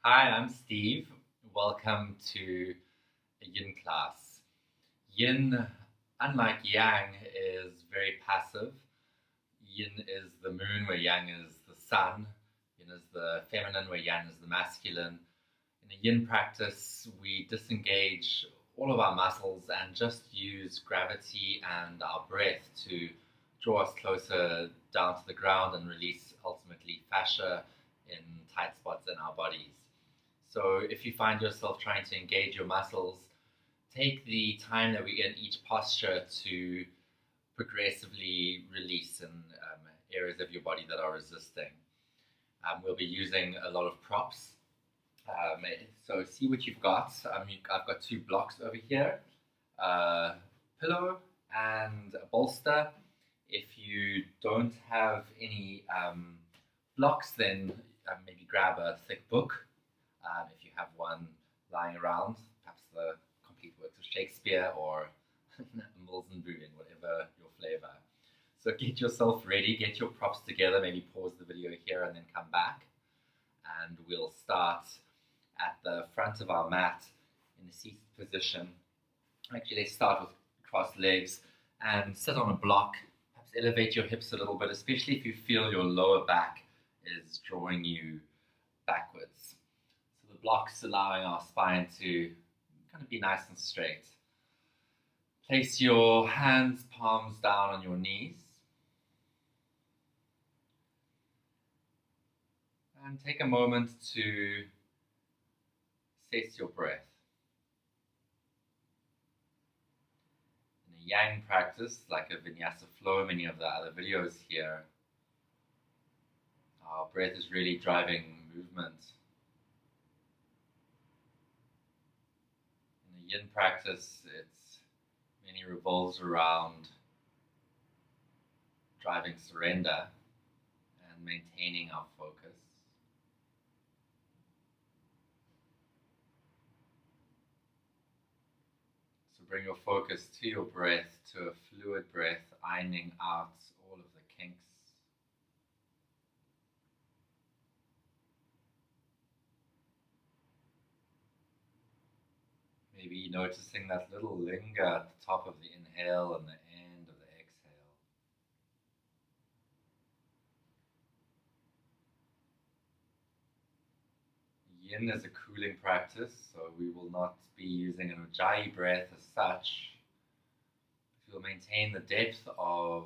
Hi, I'm Steve. Welcome to a yin class. Yin, unlike yang, is very passive. Yin is the moon, where yang is the sun. Yin is the feminine, where yang is the masculine. In a yin practice, we disengage all of our muscles and just use gravity and our breath to draw us closer down to the ground and release ultimately fascia in tight spots in our bodies. So if you find yourself trying to engage your muscles, take the time that we in each posture to progressively release in areas of your body that are resisting. We'll be using a lot of props. So see what you've got. I've got two blocks over here, a pillow and a bolster. If you don't have any blocks, then maybe grab a thick book. If you have one lying around, perhaps the complete works of Shakespeare or Mills and Boon, whatever your flavor. So get yourself ready, get your props together, maybe pause the video here and then come back. And we'll start at the front of our mat in the seated position. Actually, let's start with crossed legs and sit on a block. Perhaps elevate your hips a little bit, especially if you feel your lower back is drawing you backwards. So the block's allowing our spine to kind of be nice and straight. Place your hands, palms down on your knees. And take a moment to assess your breath. In a yang practice, like a vinyasa flow, many of the other videos here, our breath is really driving movement. In a yin practice, it's mainly revolves around driving surrender and maintaining our focus. So bring your focus to your breath, to a fluid breath, ironing out all of the kinks. Maybe noticing that little linger at the top of the inhale and the end of the exhale. Yin is a cooling practice, so we will not be using an ujjayi breath as such. We'll maintain the depth of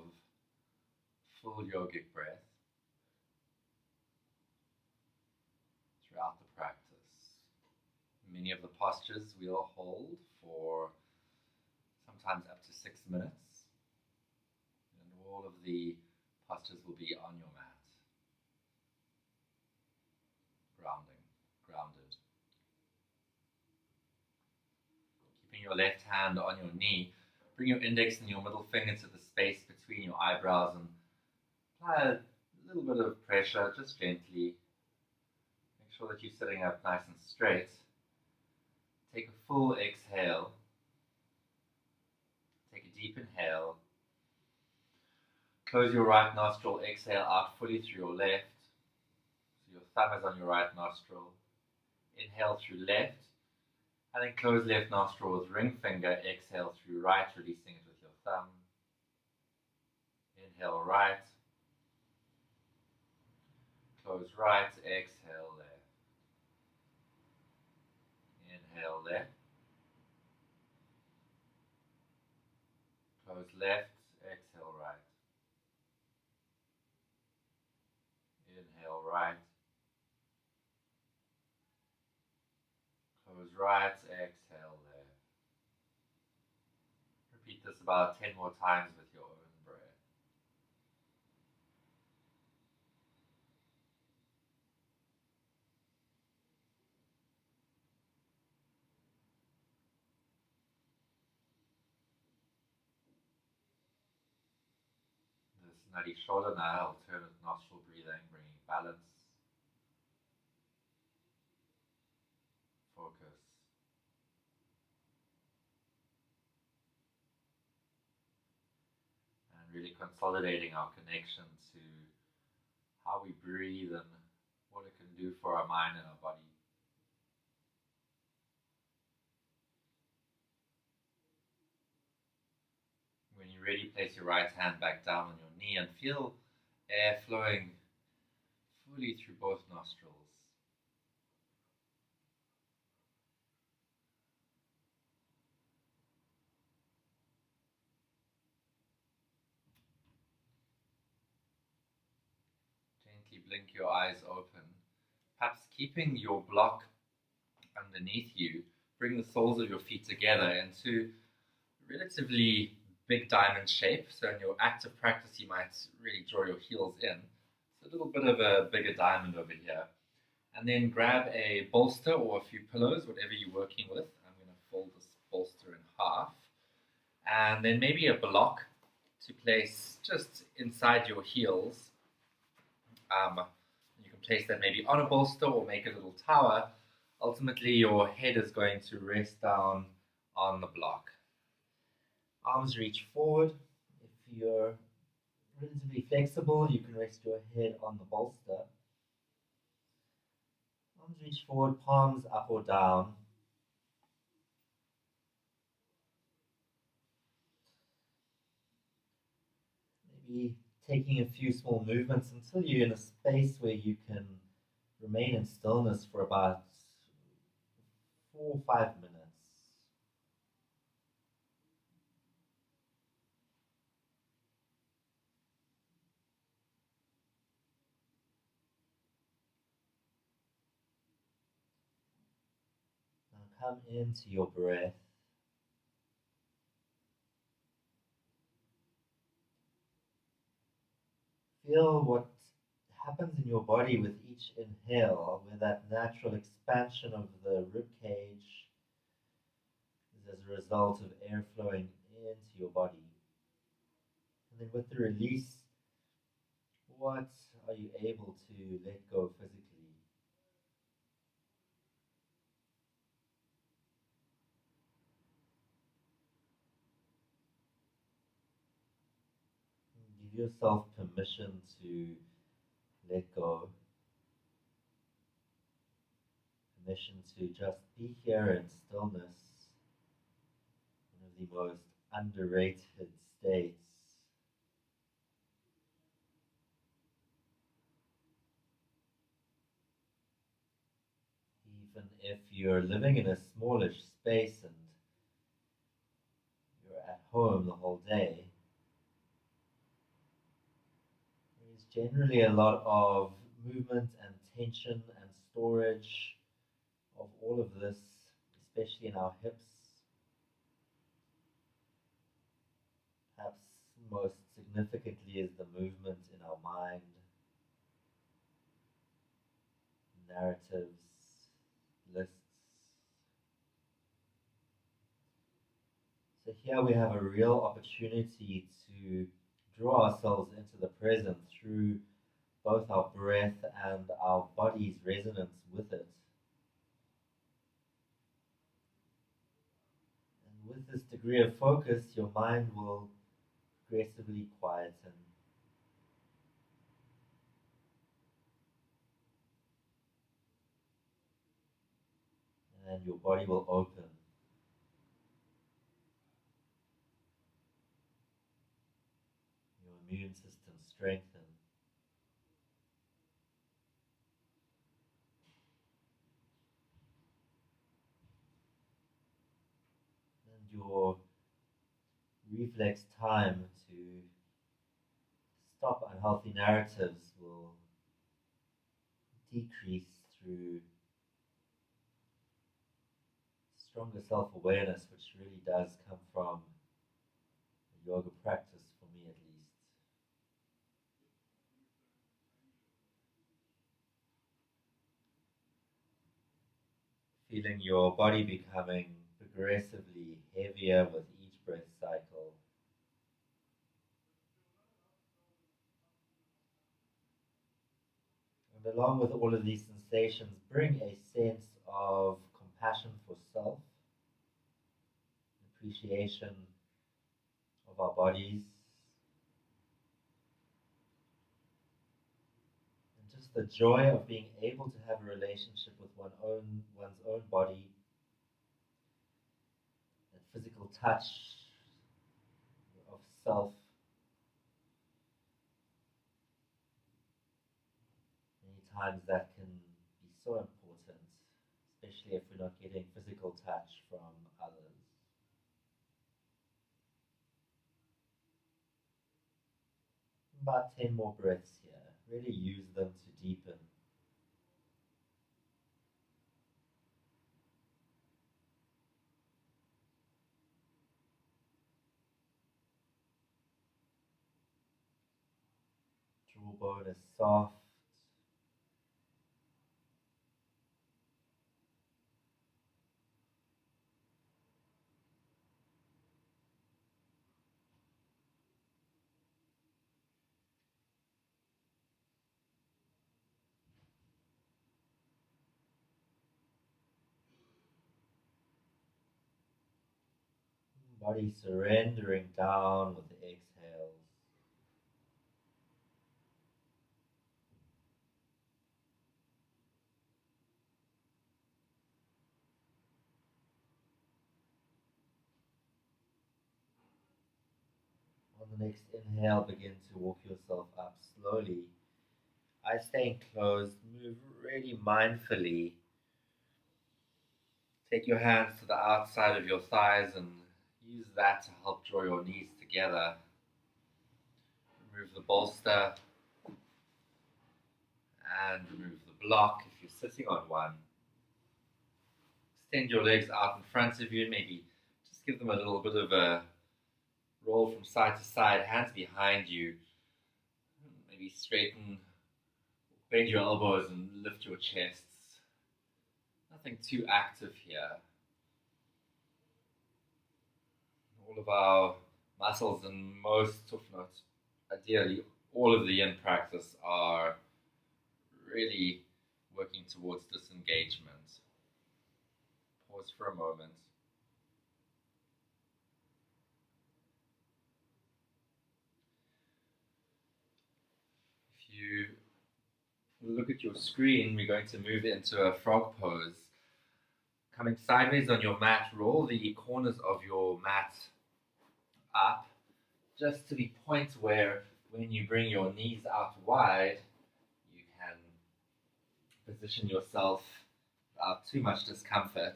full yogic breath throughout the practice. Many of the postures we'll hold for sometimes up to 6 minutes, and all of the postures will be on your mat. Grounded. Keeping your left hand on your knee, bring your index and your middle finger to the space between your eyebrows and apply a little bit of pressure, just gently. Make sure that you're sitting up nice and straight. Take a full exhale. Take a deep inhale. Close your right nostril, exhale out fully through your left. So your thumb is on your right nostril. Inhale through left, and then close left nostril with ring finger, exhale through right, releasing it with your thumb. Inhale right, close right, exhale left. Inhale left, close left, exhale right. Inhale right, close right, exhale left. Repeat this about 10 more times with your own breath. This Nadi Shodhana, alternate nostril breathing, bringing balance, focus, and really consolidating our connection to how we breathe and what it can do for our mind and our body. ready, place your right hand back down on your knee and feel air flowing fully through both nostrils. Gently blink your eyes open, perhaps keeping your block underneath you. Bring the soles of your feet together into a relatively big diamond shape. So in your active practice, you might really draw your heels in. It's a little bit of a bigger diamond over here. And then grab a bolster or a few pillows, whatever you're working with. I'm going to fold this bolster in half. And then maybe a block to place just inside your heels. You can place that maybe on a bolster or make a little tower. Ultimately, your head is going to rest down on the block. Arms reach forward. If you're relatively flexible, you can rest your head on the bolster. Arms reach forward, palms up or down. Maybe taking a few small movements until you're in a space where you can remain in stillness for about 4 or 5 minutes. Now come into your breath. Feel what happens in your body with each inhale, where that natural expansion of the rib cage is as a result of air flowing into your body. And then with the release, what are you able to let go physically? Give yourself permission to let go. Permission to just be here in stillness, one of the most underrated states. Even if you're living in a smallish space and you're at home the whole day, there's generally a lot of movement and tension and storage of all of this, especially in our hips. Perhaps most significantly is the movement in our mind, narratives, lists. So here we have a real opportunity to draw ourselves into the present through both our breath and our body's resonance with it. And with this degree of focus, your mind will progressively quieten. And your body will open. Your immune system strengthen. And your reflex time to stop unhealthy narratives will decrease through stronger self-awareness, which really does come from a yoga practice, for me at least. Feeling your body becoming progressively heavier with each breath cycle. And along with all of these sensations, bring a sense of compassion for self, appreciation of our bodies, and just the joy of being able to have a relationship with one's own body, that physical touch of yourself. Many times that can be so important, especially if we're not getting physical touch from others. About 10 more breaths here. Really use them to deepen. Jawbone is soft. Body surrendering down with the exhales. On the next inhale, begin to walk yourself up slowly. Eyes staying closed, move really mindfully. Take your hands to the outside of your thighs and use that to help draw your knees together. Remove the bolster and remove the block if you're sitting on one. Extend your legs out in front of you and maybe just give them a little bit of a roll from side to side, hands behind you. Maybe straighten, bend your elbows and lift your chests. Nothing too active here. All of our muscles and most, if not ideally, all of the yin practice are really working towards disengagement. Pause for a moment. If you look at your screen, we're going to move into a frog pose. Coming sideways on your mat, roll the corners of your mat up just to the point where when you bring your knees out wide, you can position yourself without too much discomfort.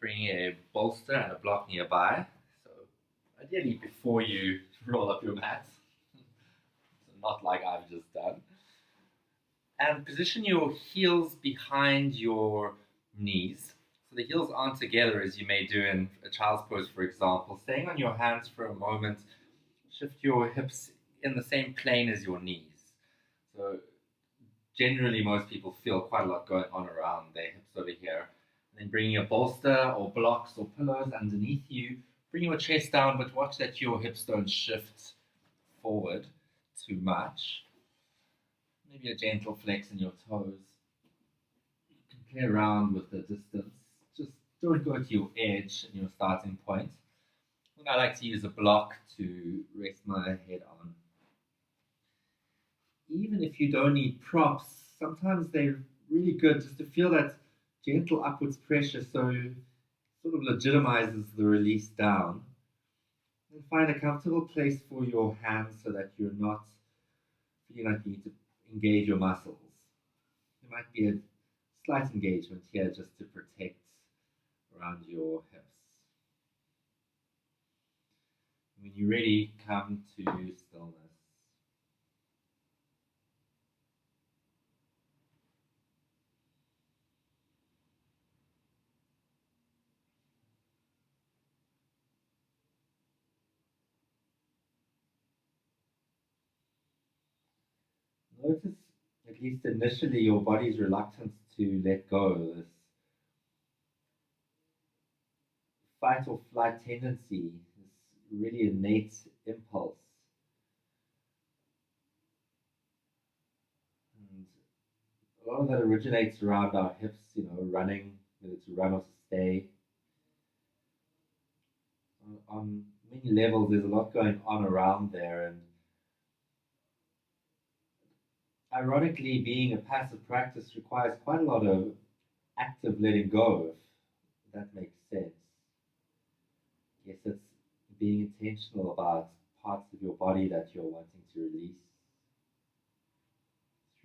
Bring a bolster and a block nearby. So ideally before you roll up your mat, so not like I've just done. And position your heels behind your knees. So the heels aren't together as you may do in a child's pose, for example. Staying on your hands for a moment, shift your hips in the same plane as your knees. So generally most people feel quite a lot going on around their hips over here. And then bring your bolster or blocks or pillows underneath you. Bring your chest down, but watch that your hips don't shift forward too much. Maybe a gentle flex in your toes. You can play around with the distance. Just don't go to your edge and your starting point. And I like to use a block to rest my head on. Even if you don't need props, sometimes they're really good just to feel that gentle upwards pressure, so it sort of legitimizes the release down. And find a comfortable place for your hands so that you're not feeling like you need to engage your muscles. There might be a slight engagement here just to protect around your hips. When you're ready, come to stillness. Notice, at least initially, your body's reluctance to let go, this fight or flight tendency, this really innate impulse. And a lot of that originates around our hips, running, whether to run or to stay. On many levels, there's a lot going on around there, and ironically, being a passive practice requires quite a lot of active letting go, if that makes sense. Yes, it's being intentional about parts of your body that you're wanting to release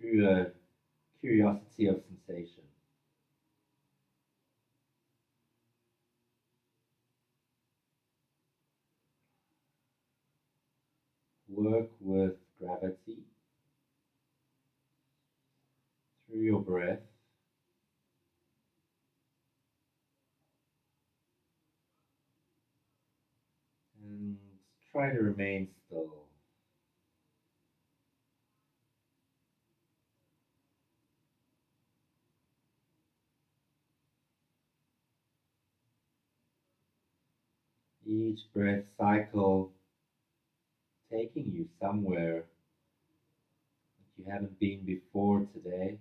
through a curiosity of sensation. Work with gravity through your breath. And try to remain still. Each breath cycle taking you somewhere that you haven't been before today.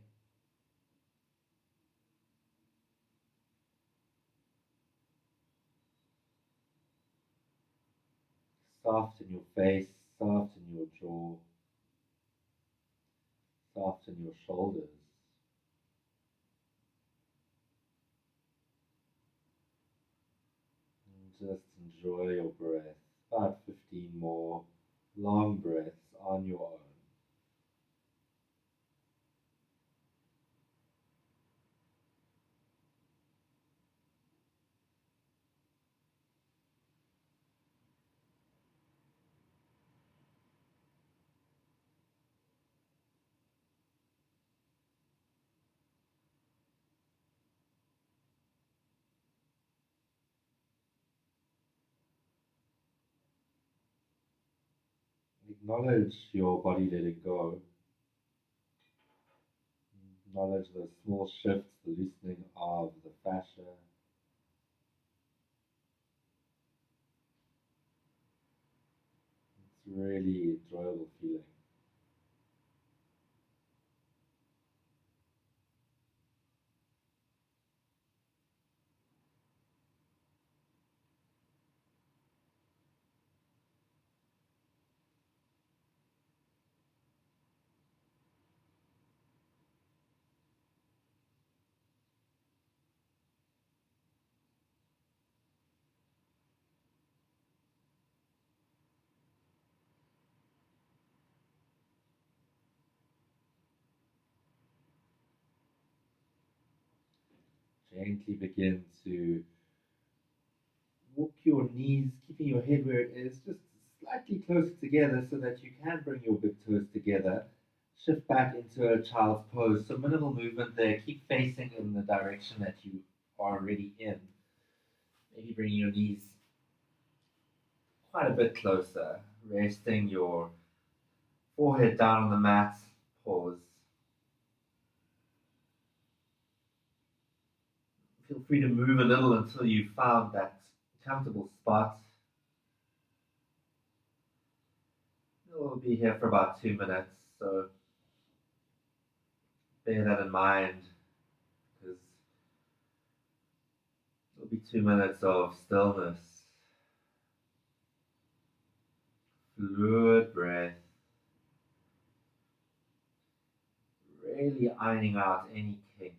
Soften your face, soften your jaw, soften your shoulders. And just enjoy your breath. About 15 more long breaths on your own. Acknowledge your body letting go. Acknowledge the small shifts, the loosening of the fascia. It's a really enjoyable feeling. Gently begin to walk your knees, keeping your head where it is, just slightly closer together so that you can bring your big toes together. Shift back into a child's pose. So minimal movement there. Keep facing in the direction that you are already in. Maybe bringing your knees quite a bit closer. Resting your forehead down on the mat. Pause. Feel free to move a little until you found that comfortable spot. We'll be here for about 2 minutes, so bear that in mind because it'll be 2 minutes of stillness, fluid breath, really ironing out any kinks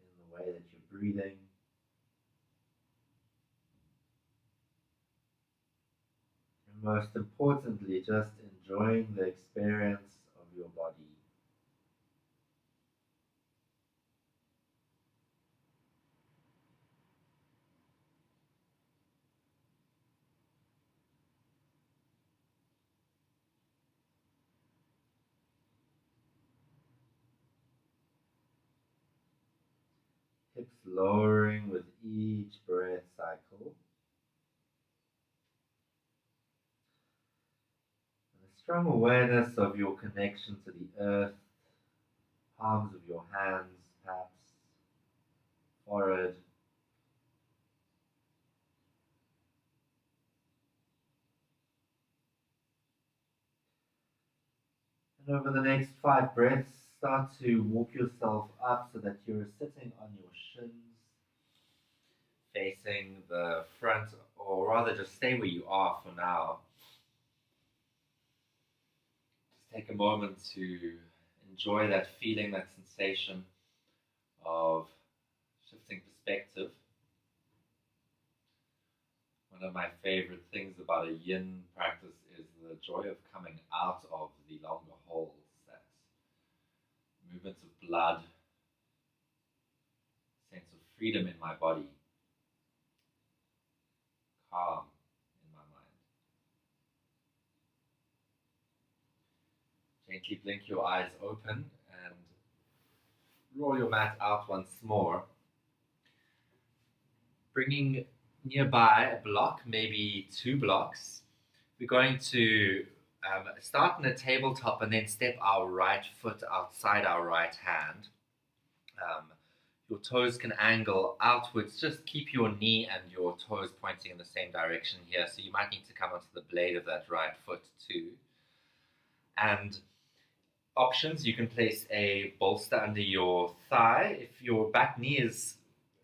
in the way that you're breathing. And most importantly, just enjoying the experience of your body. Hips lowering with each breath cycle. And a strong awareness of your connection to the earth, palms of your hands, perhaps, forehead. And over the next 5 breaths, start to walk yourself up so that you're sitting on your shins, facing the front, or rather just stay where you are for now. Just take a moment to enjoy that feeling, that sensation of shifting perspective. One of my favorite things about a yin practice is the joy of coming out of the longer holes, that movements of blood, sense of freedom in my body, calm in my mind. Gently blink your eyes open and roll your mat out once more. Bringing nearby a block, maybe 2 blocks. We're going to start in a tabletop and then step our right foot outside our right hand. Your toes can angle outwards. Just keep your knee and your toes pointing in the same direction here. So you might need to come onto the blade of that right foot too. And options, you can place a bolster under your thigh. If your back knee is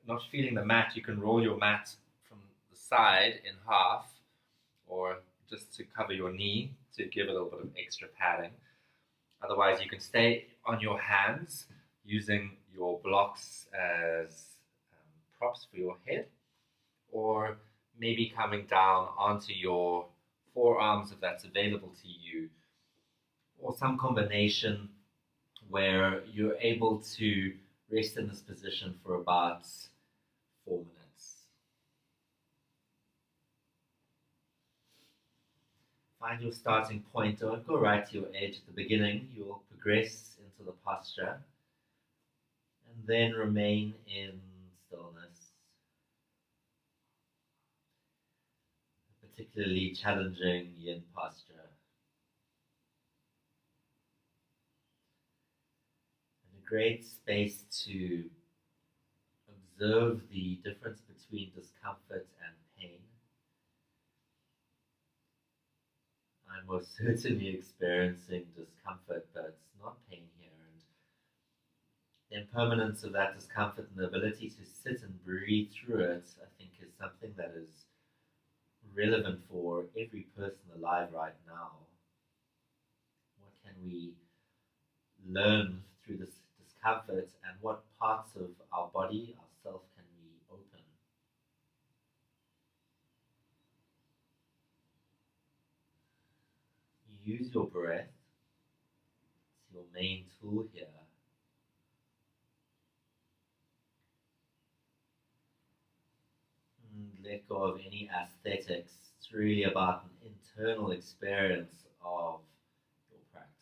not feeling the mat, you can roll your mat from the side in half, or just to cover your knee to give a little bit of extra padding. Otherwise, you can stay on your hands using your blocks as props for your head, or maybe coming down onto your forearms if that's available to you, or some combination where you're able to rest in this position for about 4 minutes. Find your starting point. Don't go right to your edge at the beginning. You'll progress into the posture and then remain in stillness. A particularly challenging yin posture. And a great space to observe the difference between discomfort and pain. I'm most certainly experiencing discomfort, but it's not pain here. And the impermanence of that discomfort and the ability to sit and breathe through it, I think, is something that is relevant for every person alive right now. What can we learn through this discomfort, and what parts of our body, ourself, can we open? Use your breath. It's your main tool here. And let go of any aesthetics. It's really about an internal experience of your practice.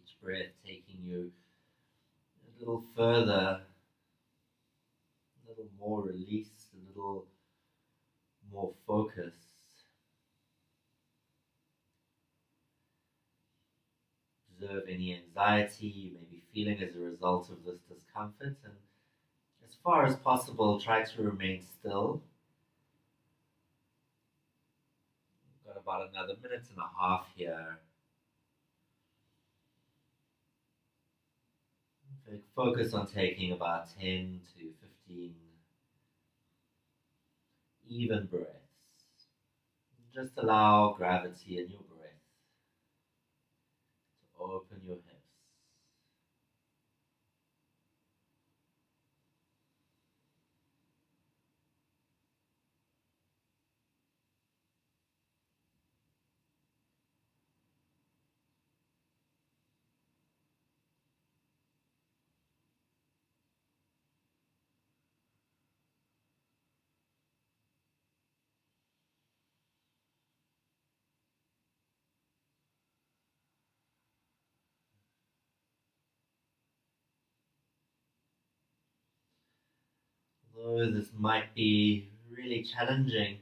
Each breath taking you a little further, a little more release, a little more focus. Observe any anxiety you may be feeling as a result of this discomfort, and as far as possible, try to remain still. We've got about another 1.5 minutes here. Focus on taking about 10 to 15 even breaths. Just allow gravity in your breath to open your hips. Although this might be really challenging,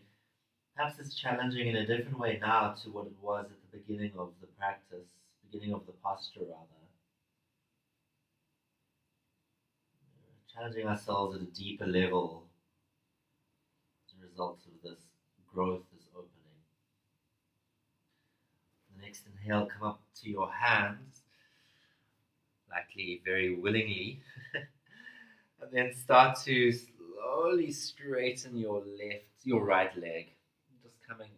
perhaps it's challenging in a different way now to what it was at the beginning of the practice, beginning of the posture rather. Challenging ourselves at a deeper level as a result of this growth, this opening. The next inhale inhale, come up to your hands, likely very willingly. And then start to slowly straighten your right leg. Just coming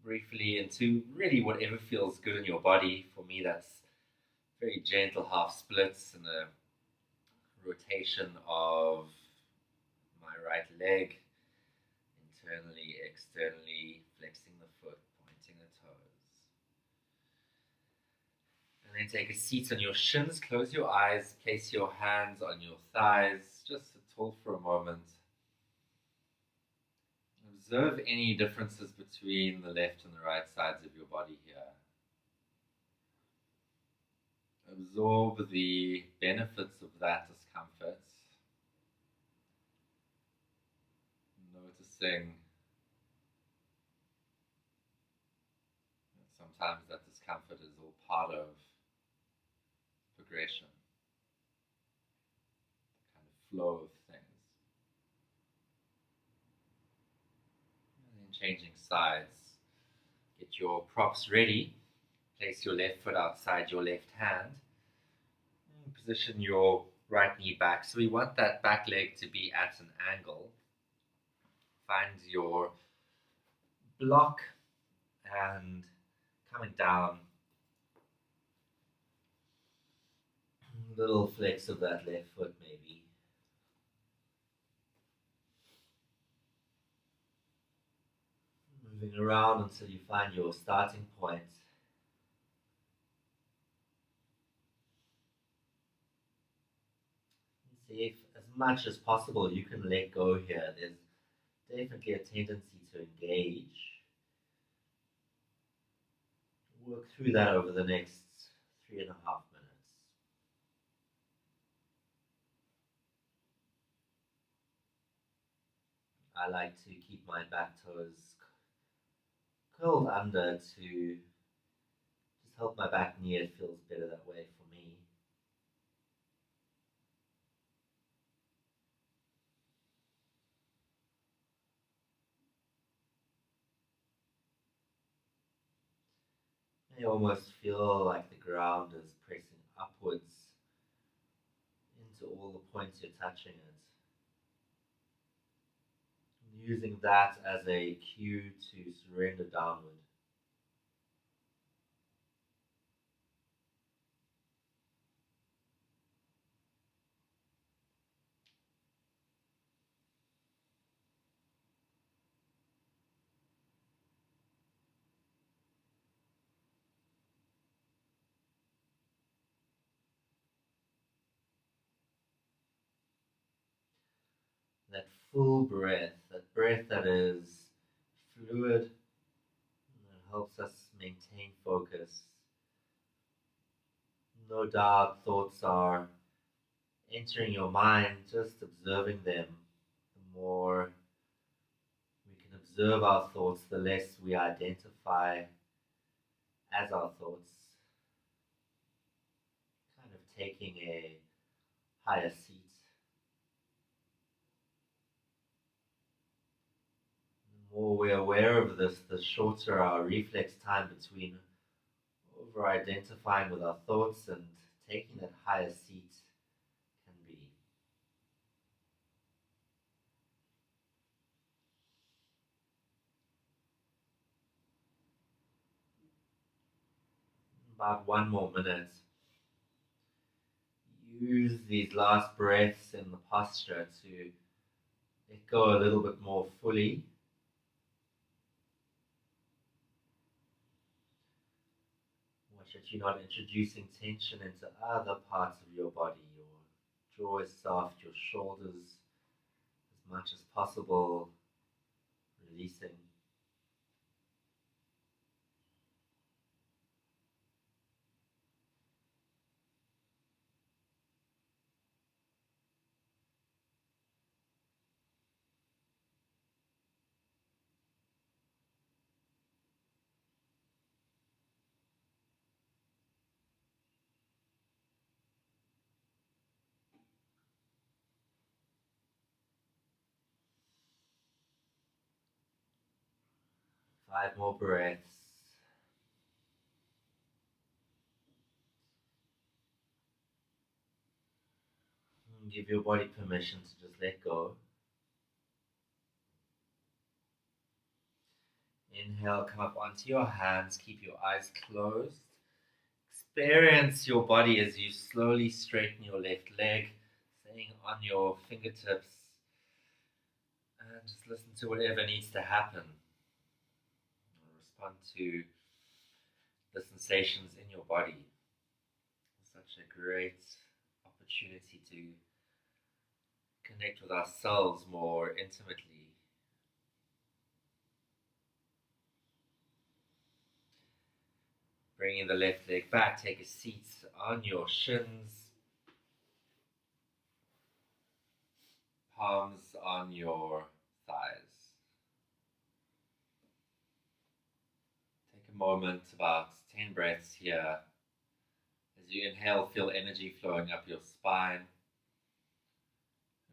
briefly into really whatever feels good in your body. For me, that's very gentle half splits and a rotation of my right leg, internally, externally, flexing the foot, pointing the toes. And then take a seat on your shins, close your eyes, place your hands on your thighs, just sit tall for a moment. Observe any differences between the left and the right sides of your body here. Absorb the benefits of that discomfort. Noticing that sometimes that discomfort is all part of progression, the kind of flow of things. And then changing sides. Get your props ready. Place your left foot outside your left hand. And position your right knee back. So we want that back leg to be at an angle. Find your block and coming down. Little flex of that left foot maybe. Moving around until you find your starting point. See if as much as possible you can let go here. There's definitely a tendency to engage. Work through that over the next 3.5 minutes. I like to keep my back toes curled under to just help my back knee. It feels better that way for me. I almost feel like the ground is pressing upwards into all the points you're touching it. Using that as a cue to surrender downward. That full breath, that breath that is fluid, that helps us maintain focus. No doubt thoughts are entering your mind, just observing them. The more we can observe our thoughts, the less we identify as our thoughts, kind of taking a higher seat. The more we're aware of this, the shorter our reflex time between over-identifying with our thoughts and taking that higher seat can be. About 1 more minute. Use these last breaths in the posture to let go a little bit more fully. Watch that you're not introducing tension into other parts of your body. Your jaw is soft, your shoulders as much as possible releasing. Five more breaths. Give your body permission to just let go. Inhale, come up onto your hands, keep your eyes closed. Experience your body as you slowly straighten your left leg, staying on your fingertips, and just listen to whatever needs to happen. Respond to the sensations in your body. Such a great opportunity to connect with ourselves more intimately. Bringing the left leg back, take a seat on your shins, palms on your thighs. Take a moment, about 10 breaths here. As you inhale, feel energy flowing up your spine.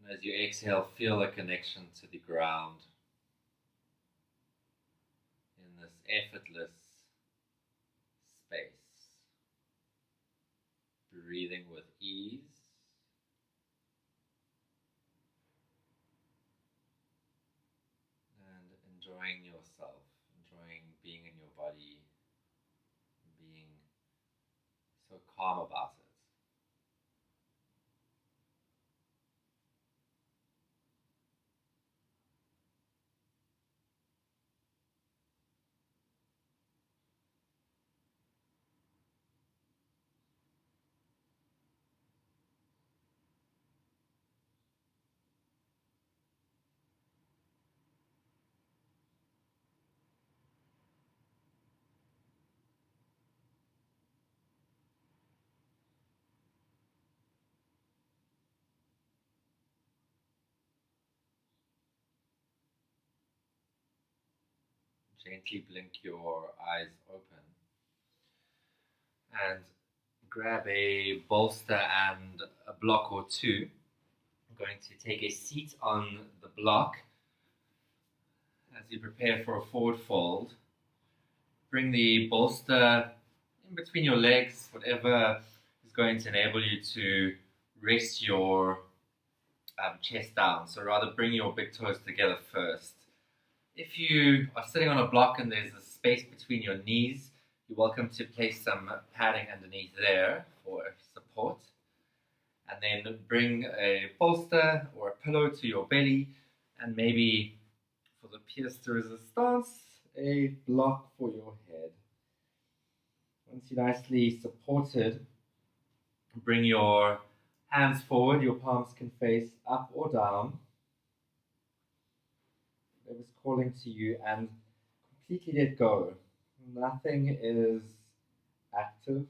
And as you exhale, feel a connection to the ground in this effortless space. Breathing with ease. And enjoying yourself, enjoying being in your body, being so calm about it. Gently blink your eyes open and grab a bolster and a block or two. I'm going to take a seat on the block as you prepare for a forward fold. Bring the bolster in between your legs, whatever is going to enable you to rest your chest down. So rather bring your big toes together first. If you are sitting on a block and there's a space between your knees, you're welcome to place some padding underneath there for support. And then bring a bolster or a pillow to your belly, and maybe for the pièce de résistance, a block for your head. Once you're nicely supported, bring your hands forward. Your palms can face up or down. Whatever's calling to you, and completely let go. Nothing is active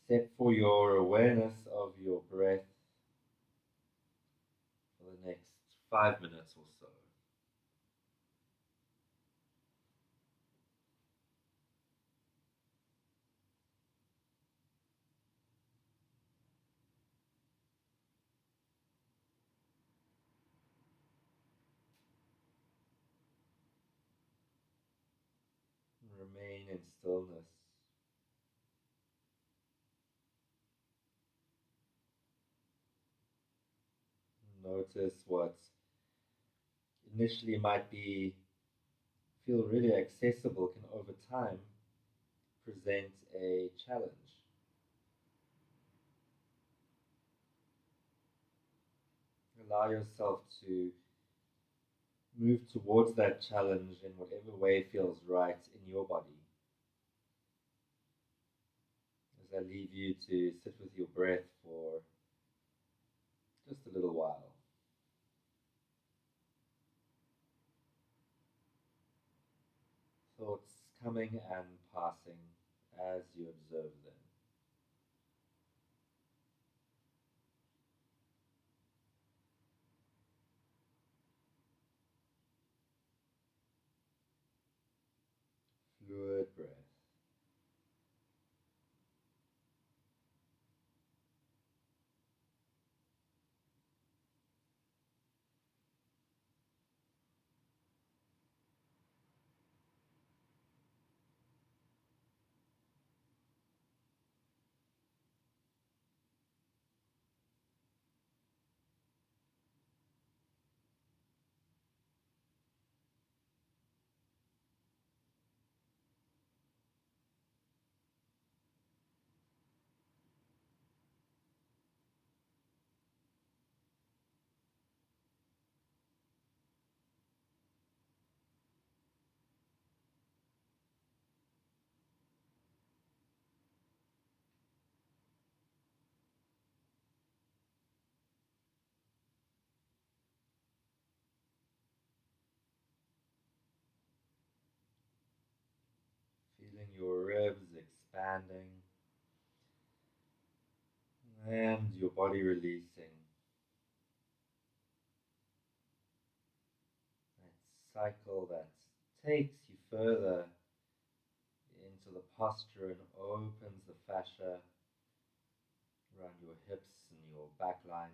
except for your awareness of your breath for the next 5 minutes or so. Remain in stillness. Notice what initially might feel really accessible can over time present a challenge. Allow yourself to move towards that challenge in whatever way feels right in your body. As I leave you to sit with your breath for just a little while. Thoughts coming and passing as you observe them. Fluid breath. feeling your ribs expanding and your body releasing. That cycle that takes you further into the posture and opens the fascia around your hips and your back line.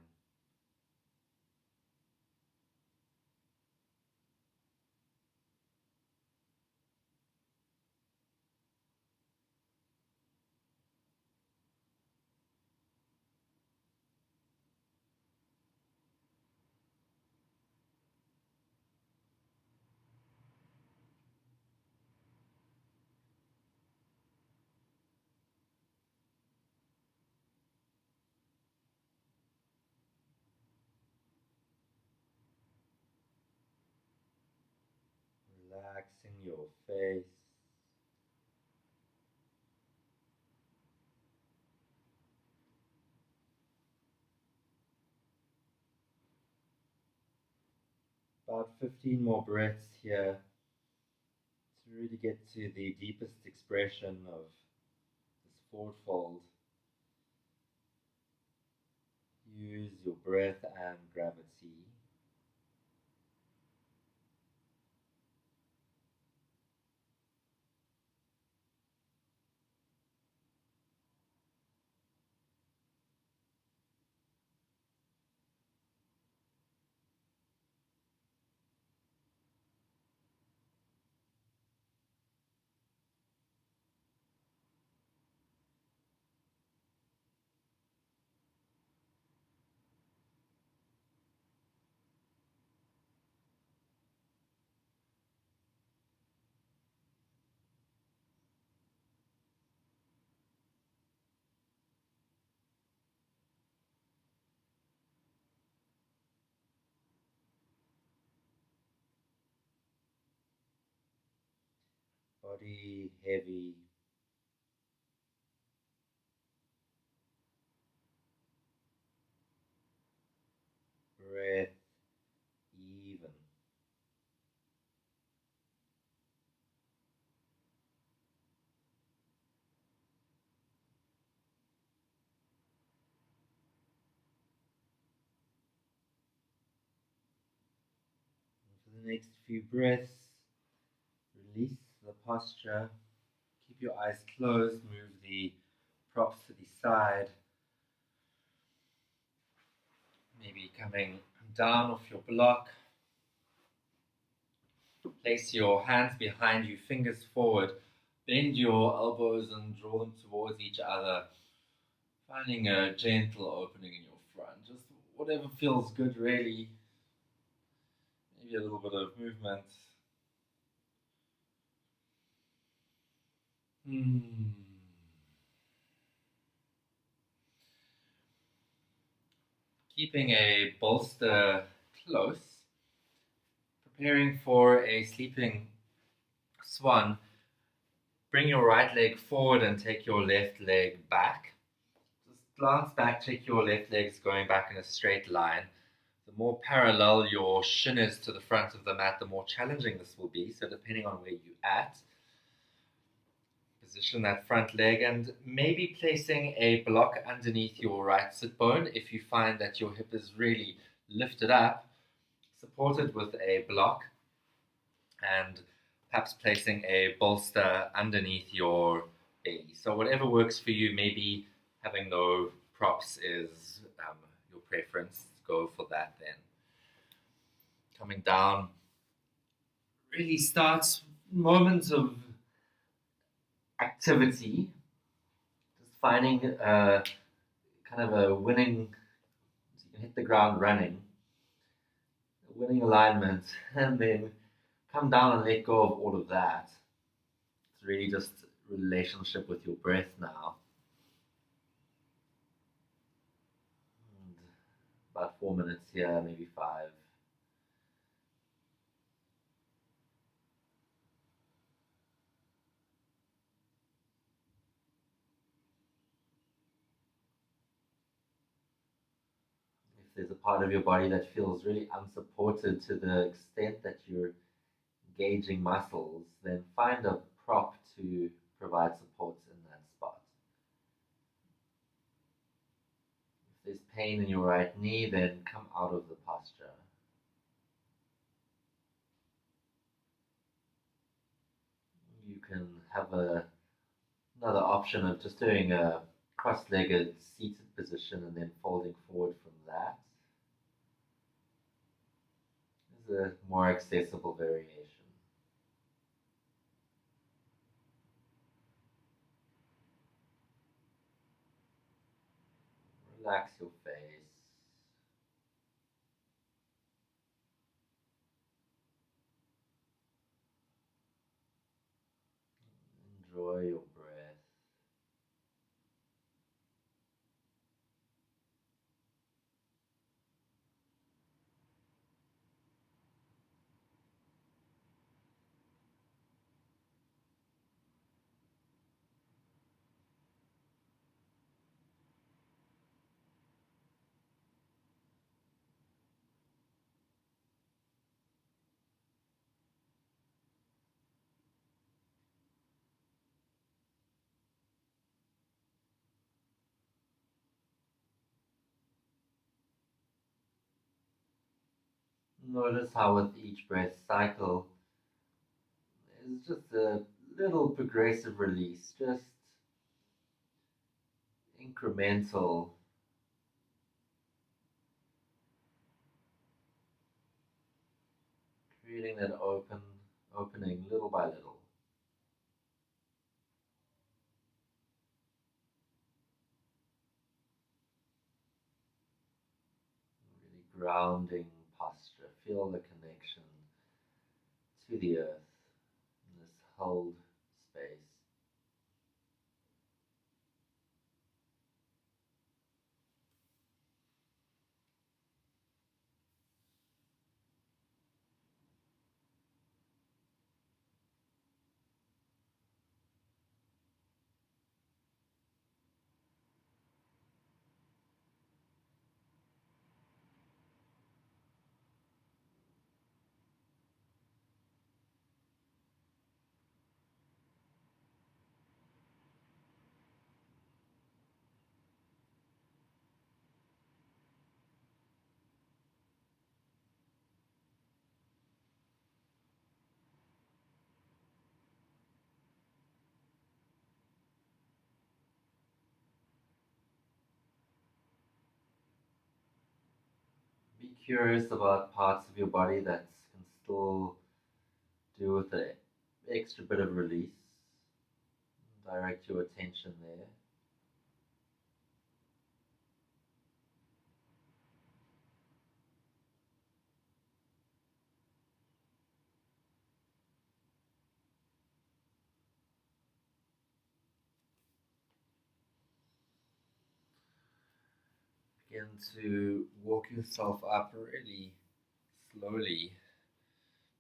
Relaxing your face. About 15 more breaths here to really get to the deepest expression of this forward fold. Use your breath and gravity. Body heavy, breath even. And for the next few breaths, release the posture. Keep your eyes closed, move the props to the side. Maybe coming down off your block. Place your hands behind you, fingers forward. Bend your elbows and draw them towards each other. Finding a gentle opening in your front. Just whatever feels good, really. Maybe a little bit of movement. Keeping a bolster close. Preparing for a sleeping swan. Bring your right leg forward and take your left leg back. Just glance back, check your left leg's going back in a straight line. The more parallel your shin is to the front of the mat, the more challenging this will be. So depending on where you're at, position that front leg and maybe placing a block underneath your right sit bone if you find that your hip is really lifted up. Support it with a block and perhaps placing a bolster underneath your belly. So whatever works for you, maybe having no props is your preference. Go for that then. Coming down, really starts moments of activity. Just finding kind of a winning, so you can hit the ground running, a winning alignment, and then come down and let go of all of that. It's really just relationship with your breath now. And about 4 minutes here, maybe 5. If there's a part of your body that feels really unsupported to the extent that you're engaging muscles, then find a prop to provide support in that spot. If there's pain in your right knee, then come out of the posture. You can have another option of just doing a cross-legged seated position and then folding forward from that. This is a more accessible variation. Relax your face. Enjoy your breath. Notice how with each breath cycle, there's just a little progressive release, just incremental. Creating that opening little by little. Really grounding posture. Feel the connection to the earth in this held space. Be curious about parts of your body that can still do with the extra bit of release. Direct your attention there. Begin to walk yourself up really slowly.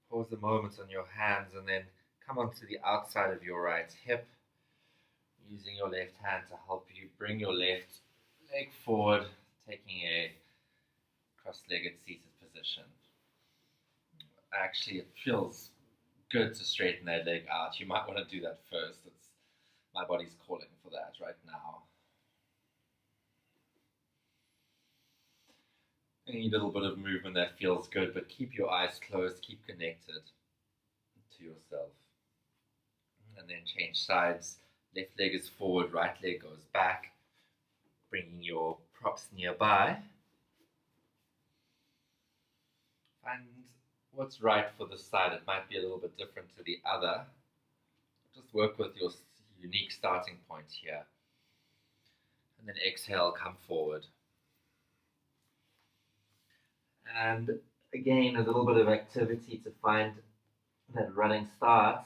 Pause a moment on your hands and then come onto the outside of your right hip, using your left hand to help you bring your left leg forward, taking a cross-legged seated position. Actually, it feels good to straighten that leg out. You might want to do that first. My body's calling for that right now. Any little bit of movement that feels good, but keep your eyes closed, keep connected to yourself. And then change sides. Left leg is forward, right leg goes back, bringing your props nearby. Find what's right for the side. It might be a little bit different to the other. Just work with your unique starting point here. And then exhale, come forward. And again, a little bit of activity to find that running start.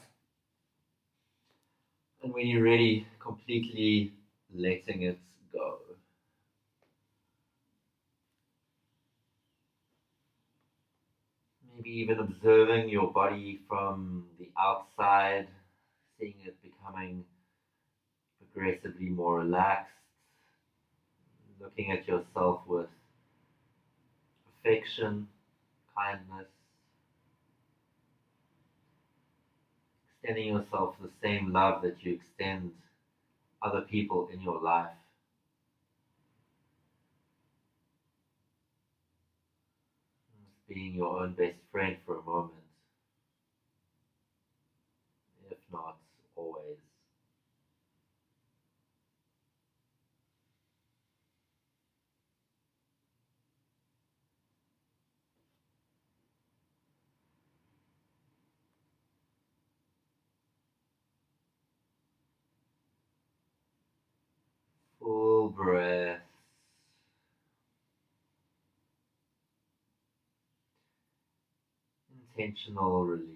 And when you're ready, completely letting it go. Maybe even observing your body from the outside, seeing it becoming progressively more relaxed, looking at yourself with affection, kindness, extending yourself the same love that you extend other people in your life. Just being your own best friend for a moment, if not always. Full breath. Intentional release.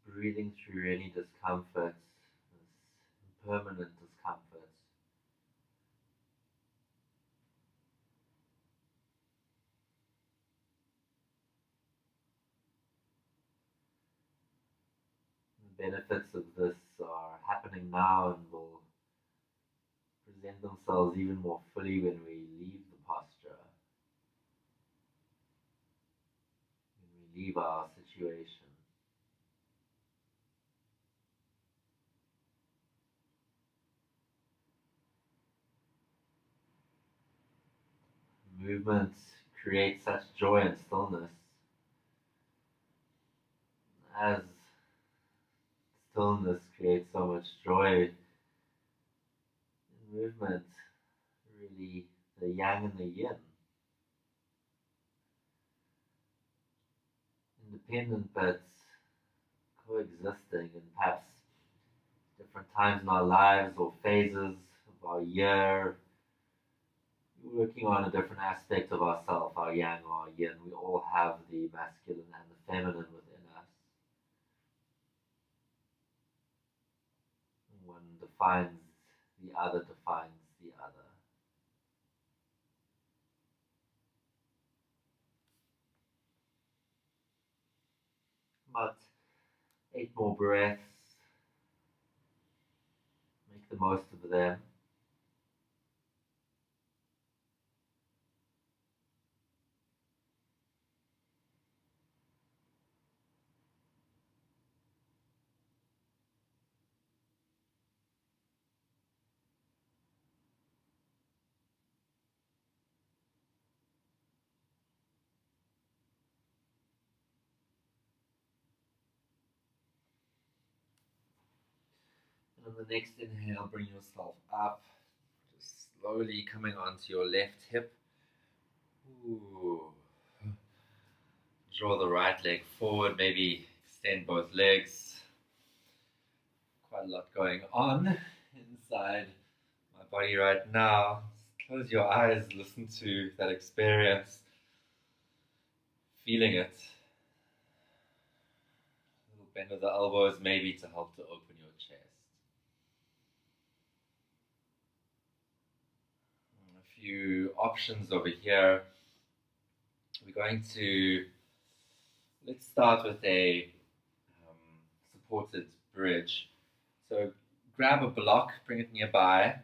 Just breathing through any discomfort, this impermanent discomfort. The benefits of this are happening now and will present themselves even more fully when we leave the posture, when we leave our situation. Movement creates such joy and stillness, as stillness creates so much joy. In movement, really, the yang and the yin, independent but coexisting in perhaps different times in our lives or phases of our year, working on a different aspect of ourself, our yang or our yin. We all have the masculine and the feminine within us. One defines the other, defines the other. But 8 more breaths. Make the most of them. And on the next inhale, bring yourself up, just slowly coming onto your left hip. Ooh. Draw the right leg forward, maybe extend both legs. Quite a lot going on inside my body right now. Just close your eyes, listen to that experience, feeling it. A little bend of the elbows maybe to help to open your chest. A few options over here. We're going to, let's start with a supported bridge. So grab a block, bring it nearby,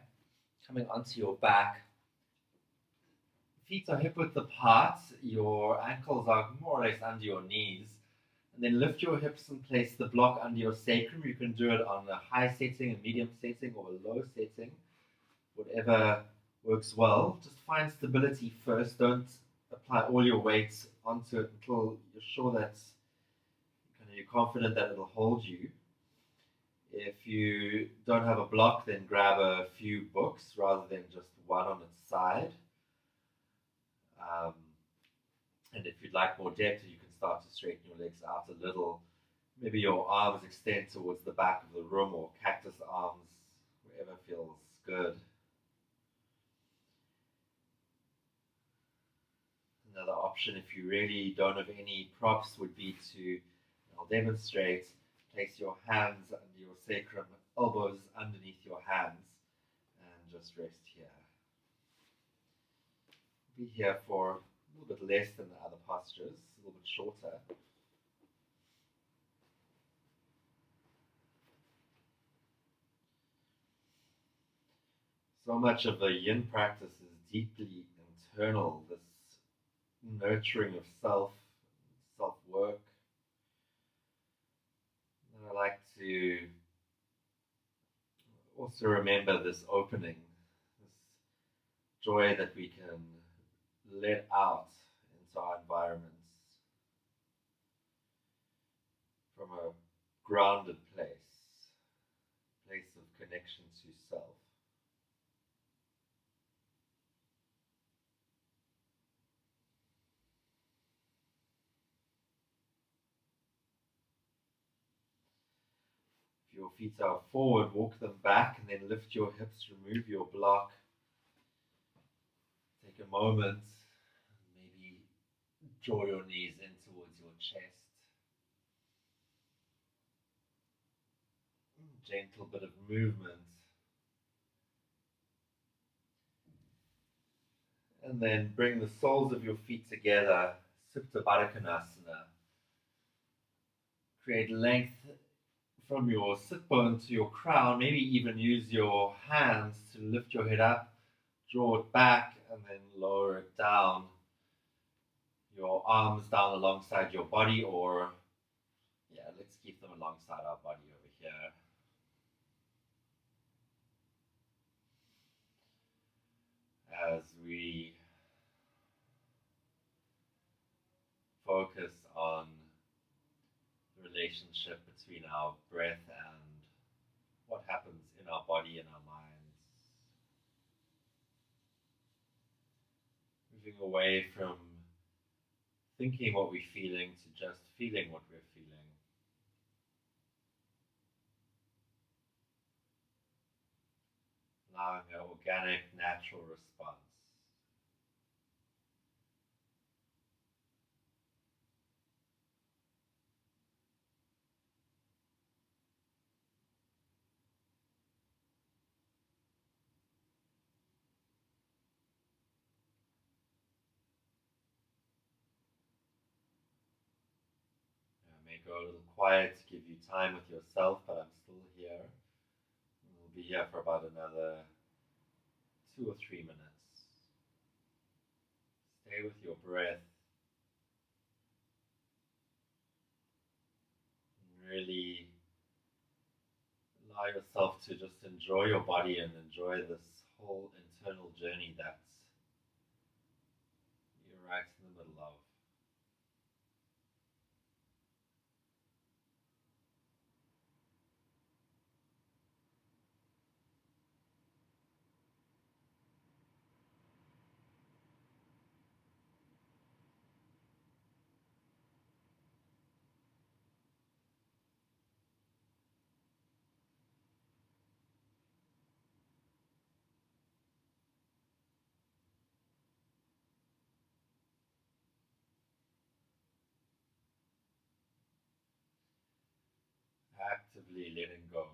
coming onto your back. Feet are hip width apart, your ankles are more or less under your knees. And then lift your hips and place the block under your sacrum. You can do it on a high setting, a medium setting, or a low setting, whatever works well. Just find stability first. Don't apply all your weight onto it until you're sure that you're confident that it'll hold you. If you don't have a block, then grab a few books rather than just one on its side. And if you'd like more depth, you can start to straighten your legs out a little. Maybe your arms extend towards the back of the room, or cactus arms, wherever feels good. Another option, if you really don't have any props, would be to, I'll demonstrate, place your hands under your sacrum, elbows underneath your hands, and just rest here. Be here for a little bit less than the other postures, a little bit shorter. So much of the yin practice is deeply internal, this nurturing of self-work. And I like to also remember this opening, this joy that we can let out into our environments from a grounded place of connection to self. If your feet are forward, walk them back and then lift your hips, remove your block. Take a moment, maybe draw your knees in towards your chest. Gentle bit of movement. And then bring the soles of your feet together, Supta Baddha Konasana. Create length from your sit bone to your crown. Maybe even use your hands to lift your head up, draw it back, and then lower it down. Your arms down alongside your body, or let's keep them alongside our body over here. As we focus on the relationship between our breath and what happens in our body and our minds. Moving away from thinking what we're feeling to just feeling what we're feeling. Allowing an organic, natural response. I may go a little quiet to give you time with yourself, but I'm still here. We'll be here for about another 2 or 3 minutes. Stay with your breath. And really allow yourself to just enjoy your body and enjoy this whole internal journey that you're right in the middle of. Actively letting go.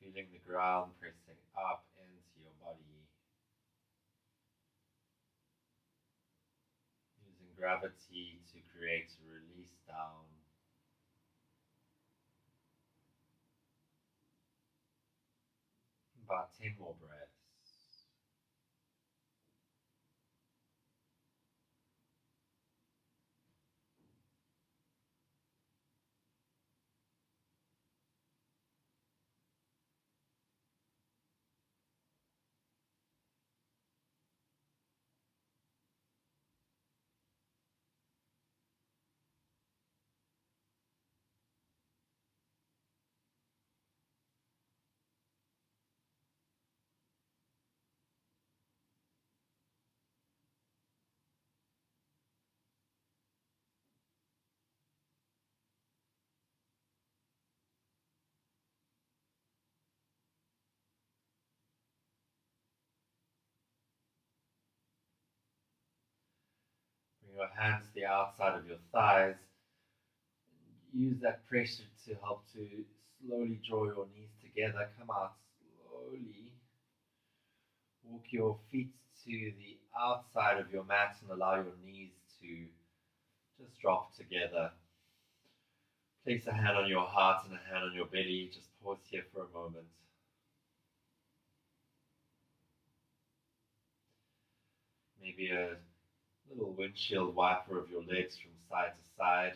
Feeling the ground pressing up into your body. Using gravity to create a release down. About 10 more breaths. your hands to the outside of your thighs. Use that pressure to help to slowly draw your knees together. Come out slowly. Walk your feet to the outside of your mat and allow your knees to just drop together. Place a hand on your heart and a hand on your belly. Just pause here for a moment. Maybe a little windshield wiper of your legs from side to side.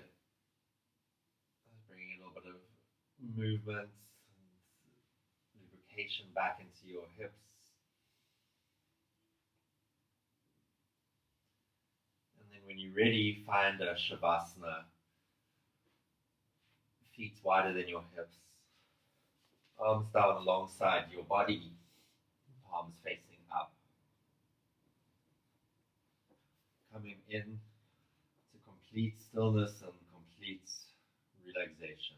Bringing a little bit of movement and lubrication back into your hips. And then when you're ready, find a Shavasana. Feet wider than your hips. Arms down alongside your body. Palms facing up. Coming in to complete stillness and complete relaxation.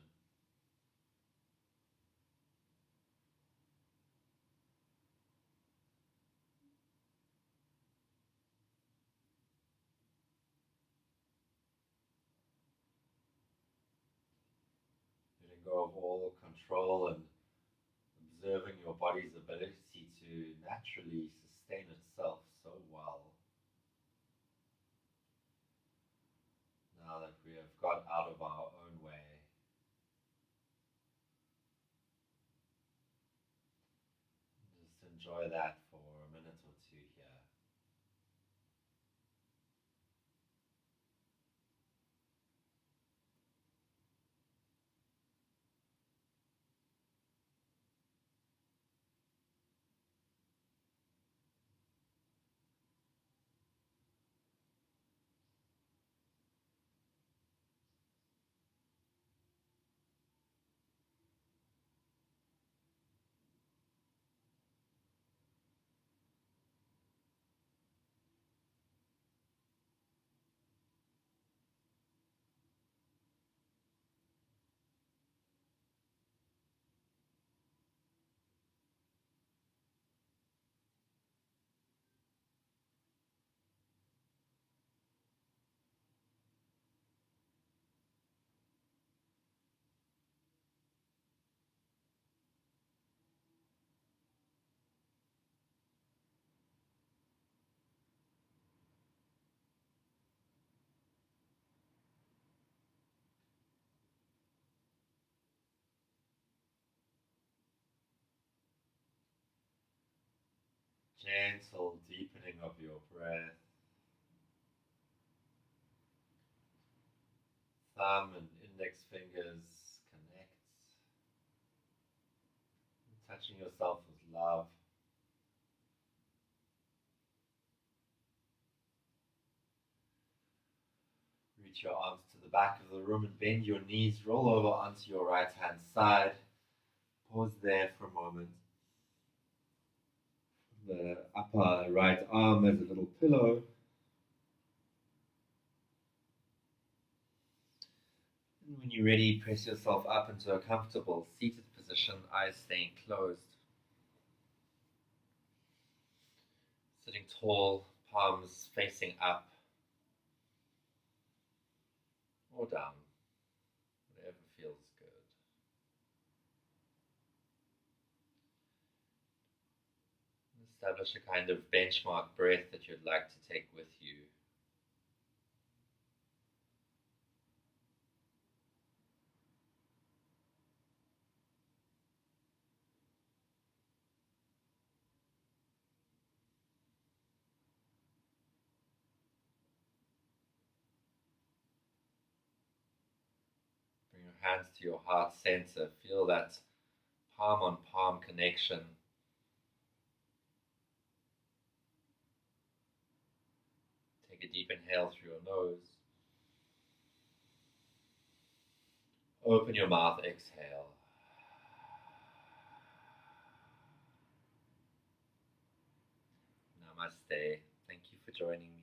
Letting go of all control and observing your body's ability to naturally sustain itself so well. Now that we have got out of our own way, just enjoy that for a minute or two here. Gentle deepening of your breath. Thumb and index fingers connect. Touching yourself with love. Reach your arms to the back of the room and bend your knees. Roll over onto your right hand side. Pause there for a moment. The upper right arm as a little pillow. And when you're ready, press yourself up into a comfortable seated position, eyes staying closed. Sitting tall, palms facing up or down, whatever feels good. Establish a kind of benchmark breath that you'd like to take with you. Bring your hands to your heart center. Feel that palm on palm connection. Take a deep inhale through your nose. Open your mouth, exhale. Namaste. Thank you for joining me.